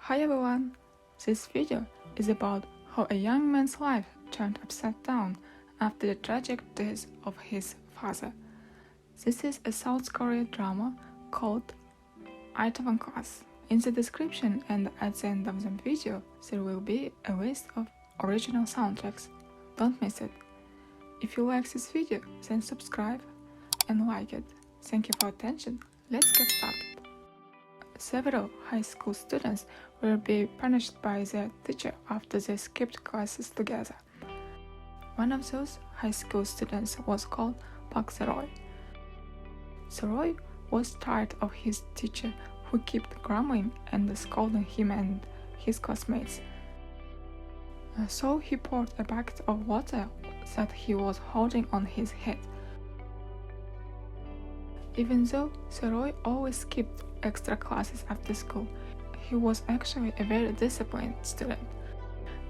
Hi everyone! This video is about how a young man's life turned upside down after the tragic death of his father. This is a South Korean drama called Itaewon Class. In the description and at the end of the video, there will be a list of original soundtracks. Don't miss it. If you like this video, then subscribe and like it. Thank you for attention. Let's get started. Several high school students will be punished by their teacher after they skipped classes together. One of those high school students was called Sae Ro-Yi. Sae Ro-Yi was tired of his teacher who kept grumbling and scolding him and his classmates. So he poured a bucket of water that he was holding on his head. Even though Sae Ro-Yi always skipped extra classes after school, he was actually a very disciplined student.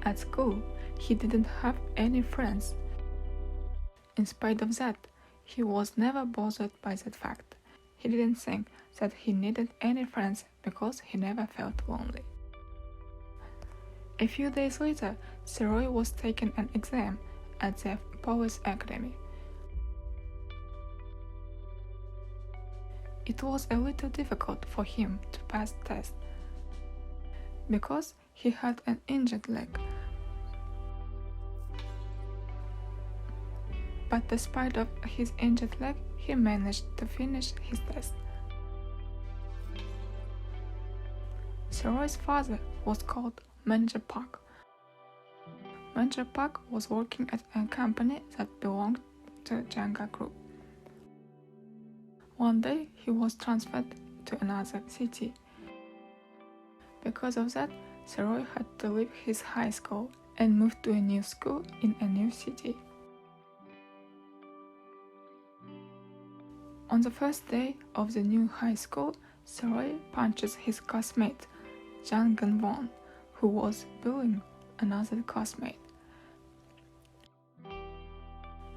At school, he didn't have any friends. In spite of that, he was never bothered by that fact. He didn't think that he needed any friends because he never felt lonely. A few days later, Sae Ro-Yi was taking an exam at the Police Academy. It was a little difficult for him to pass the test because he had an injured leg. But despite of his injured leg, he managed to finish his test. Sae Ro-Yi's father was called Manager Park. Manager Park was working at a company that belonged to Janga Group. One day, he was transferred to another city. Because of that, Sae Ro-Yi had to leave his high school and move to a new school in a new city. On the first day of the new high school, Sae Ro-Yi punches his classmate, Kwon, who was bullying another classmate.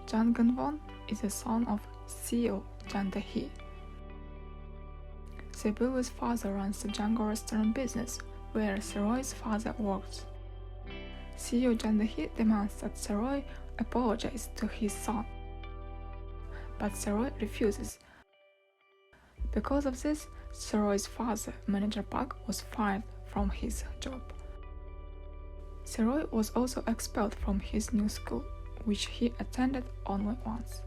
Kwon is the son of Seo-Joon. The bully's father runs the Django restaurant business, where Sae Ro-Yi's father works. Seo-Joon demands that Sae Ro-Yi apologize to his son, but Sae Ro-Yi refuses. Because of this, Sae Ro-Yi's father, Manager Park, was fired from his job. Sae Ro-Yi was also expelled from his new school, which he attended only once.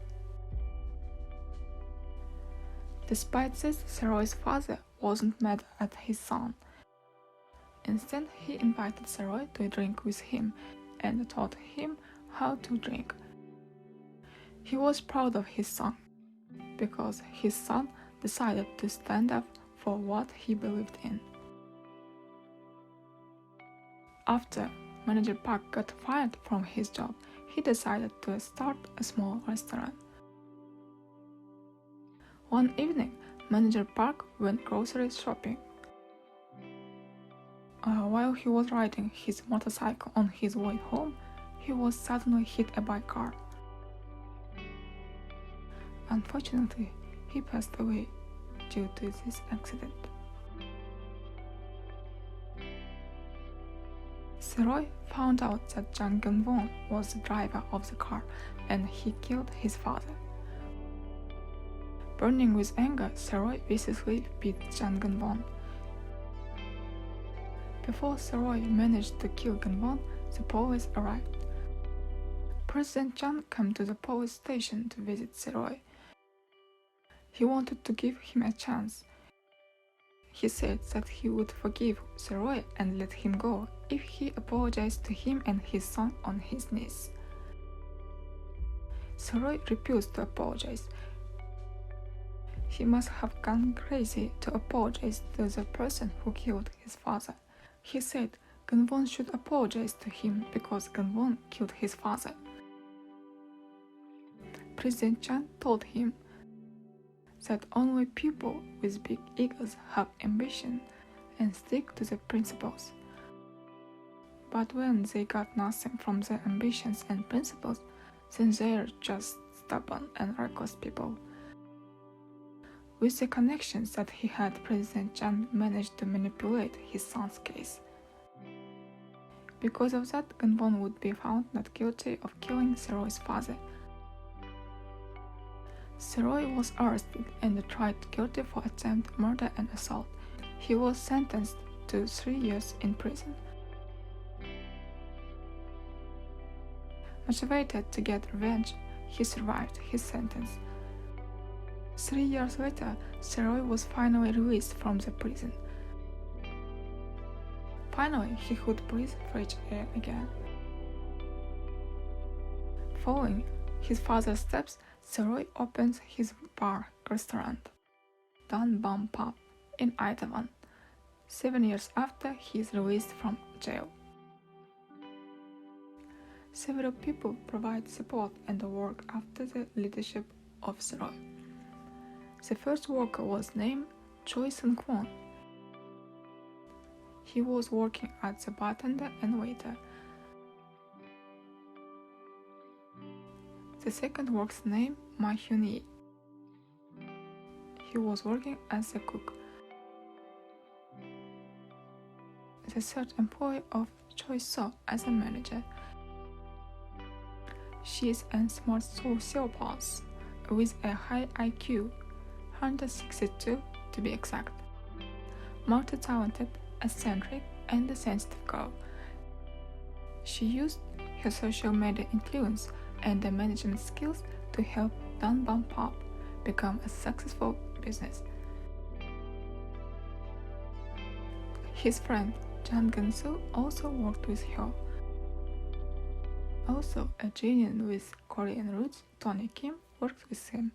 Despite this, Sae Ro-Yi's father wasn't mad at his son. Instead, he invited Sae Ro-Yi to drink with him and taught him how to drink. He was proud of his son because his son decided to stand up for what he believed in. After Manager Park got fired from his job, he decided to start a small restaurant. One evening, Manager Park went grocery shopping. While he was riding his motorcycle on his way home, he was suddenly hit by a car. Unfortunately, he passed away due to this accident. Sae Ro-Yi found out that Kwon was the driver of the car and he killed his father. Burning with anger, Sae Ro-Yi viciously beat Kwon. Before Sae Ro-Yi managed to kill Kwon, the police arrived. President Chan came to the police station to visit Sae Ro-Yi. He wanted to give him a chance. He said that he would forgive Sae Ro-Yi and let him go if he apologized to him and his son on his knees. Sae Ro-Yi refused to apologize. He must have gone crazy to apologize to the person who killed his father. He said Kwon should apologize to him because Kwon killed his father. President Chan told him that only people with big egos have ambition and stick to their principles. But when they got nothing from their ambitions and principles, then they're just stubborn and reckless people. With the connections that he had, President Chan managed to manipulate his son's case. Because of that, Kwon would be found not guilty of killing Sae Ro-Yi's father. Sae Ro-Yi was arrested and tried guilty for attempted murder and assault. He was sentenced to 3 years in prison. Motivated to get revenge, he survived his sentence. 3 years later, Sae Ro-Yi was finally released from the prison. Finally, he could breathe fresh air again. Following his father's steps, Sae Ro-Yi opens his bar restaurant, Danbam Pub, in Itaewon, 7 years after he is released from jail. Several people provide support and work after the leadership of Sae Ro-Yi. The first worker was named Choi Kwon. He was working as a bartender and waiter. The second worker's name was Hyun Woo. He was working as a cook. The third employee of Choi So as a manager. She is a smart sociopath with a high IQ, 162 to be exact. Multi-talented, eccentric, and a sensitive girl. She used her social media influence and the management skills to help Danbam Pub become a successful business. His friend Jang Gun-soo also worked with her. Also, a genius with Korean roots, Tony Kim, worked with him.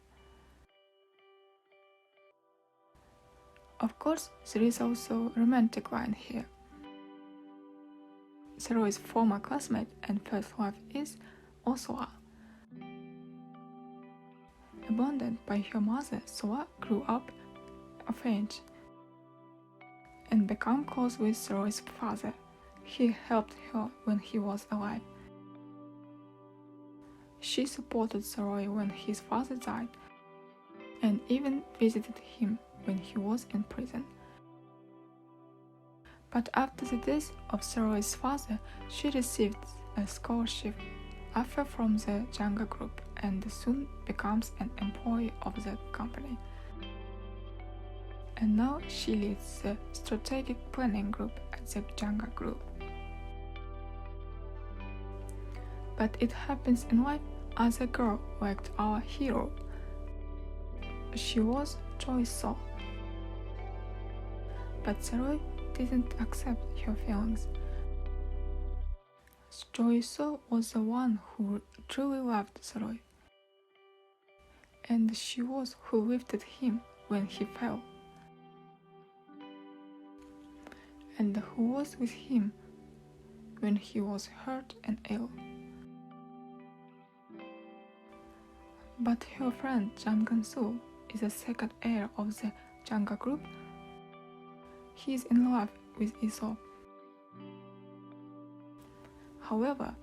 Of course, there is also a romantic line here. Sae Ro-Yi's former classmate and first wife is Oh-soa. Abandoned by her mother, Soa grew up orphaned and became close with Sae Ro-Yi's father. He helped her when he was alive. She supported Sae Ro-Yi when his father died and even visited him when he was in prison. But after the death of Sae Ro-Yi's father, she received a scholarship offer from the Janga Group and soon becomes an employee of the company. And now she leads the strategic planning group at the Janga Group. But it happens in life as a girl like our hero. She was Choi So. But Sae Ro-Yi didn't accept her feelings. Choi So was the one who truly loved Sae Ro-Yi. And she was who lifted him when he fell. And who was with him when he was hurt and ill. But her friend Jang Gun-soo is the second heir of the Janga Group. He is in love with Isoo. However,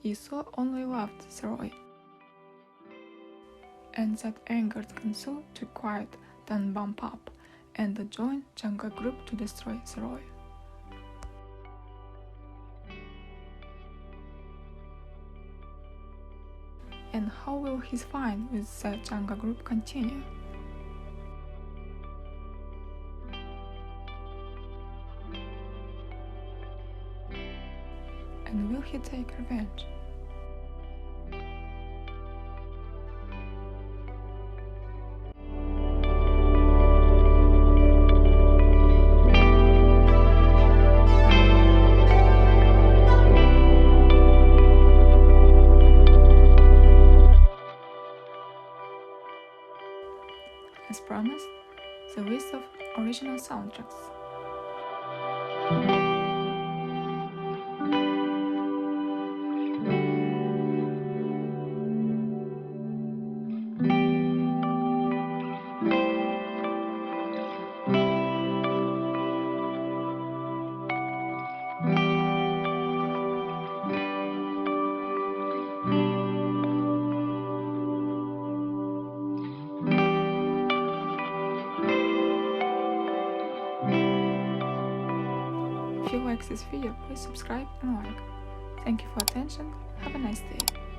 Isoo only loved Sae Ro-Yi. And that angered Gun-soo to quit Danbam Pub and join Janga Group to destroy Sae Ro-Yi. And how will his fight with the Janga Group continue? And will he take revenge? As promised, the list of original soundtracks. likes this video, please subscribe and like. Thank you for attention. Have a nice day.